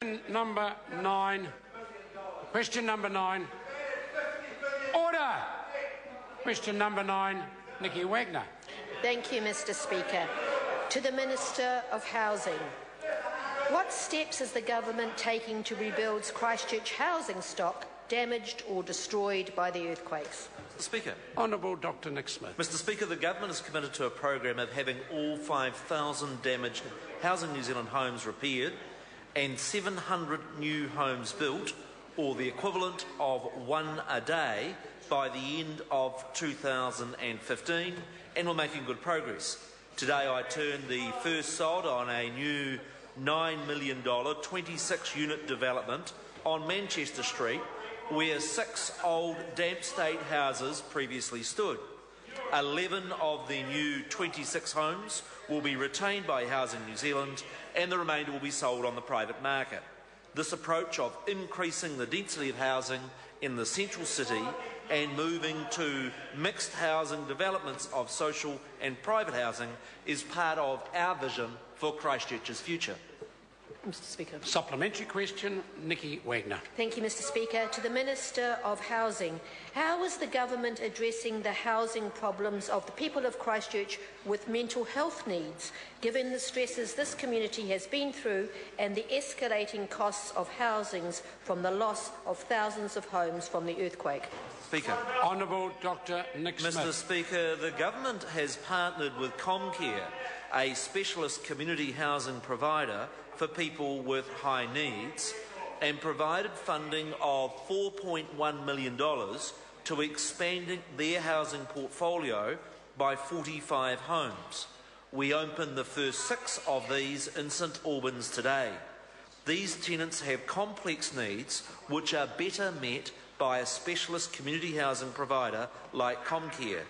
Number 9. Question number 9. Order! Question number 9, Nicky Wagner. Thank you, Mr. Speaker. To the Minister of Housing. What steps is the government taking to rebuild Christchurch housing stock damaged or destroyed by the earthquakes? Mr. Speaker. Honourable Dr Nick Smith. Mr. Speaker, the government is committed to a program of having all 5,000 damaged Housing New Zealand homes repaired and 700 new homes built, or the equivalent of one a day, by the end of 2015, and we're making good progress. Today I turned the first sod on a new $9 million 26-unit development on Manchester Street, where 6 old damp state houses previously stood. 11 of the new 26 homes will be retained by Housing New Zealand, and the remainder will be sold on the private market. This approach of increasing the density of housing in the central city and moving to mixed housing developments of social and private housing is part of our vision for Christchurch's future. Mr. Speaker. Supplementary question, Nicky Wagner. Thank you, Mr. Speaker. To the Minister of Housing, how is the government addressing the housing problems of the people of Christchurch with mental health needs, given the stresses this community has been through and the escalating costs of housings from the loss of thousands of homes from the earthquake? Speaker. Honourable Dr Nick Smith. Mr. Speaker, the government has partnered with ComCare, a specialist community housing provider for people with high needs, and provided funding of $4.1 million to expanding their housing portfolio by 45 homes. We opened the first 6 of these in St Albans today. These tenants have complex needs which are better met by a specialist community housing provider like ComCare.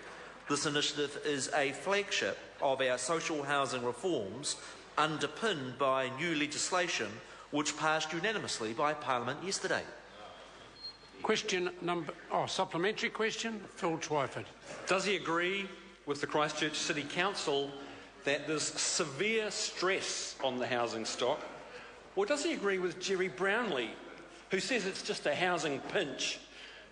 This initiative is a flagship of our social housing reforms, underpinned by new legislation which passed unanimously by Parliament yesterday. Supplementary question, Phil Twyford. Does he agree with the Christchurch City Council that there's severe stress on the housing stock, or does he agree with Jerry Brownlee, who says it's just a housing pinch,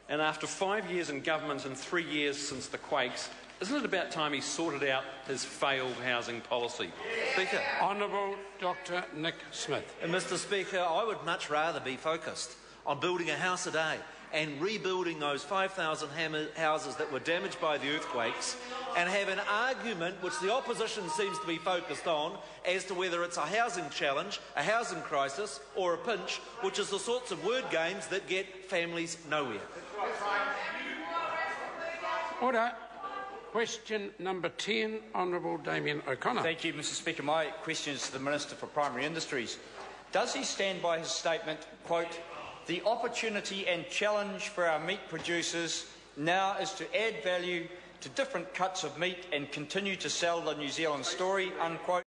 and after 5 years in government and 3 years since the quakes, isn't it about time he sorted out his failed housing policy? Speaker. Honourable Dr Nick Smith. Mr. Speaker, I would much rather be focused on building a house a day and rebuilding those 5,000 houses that were damaged by the earthquakes, and have an argument which the opposition seems to be focused on as to whether it's a housing challenge, a housing crisis or a pinch, which is the sorts of word games that get families nowhere. Order. Question number 10, Honourable Damien O'Connor. Thank you, Mr. Speaker. My question is to the Minister for Primary Industries. Does he stand by his statement, quote, "The opportunity and challenge for our meat producers now is to add value to different cuts of meat and continue to sell the New Zealand story," unquote?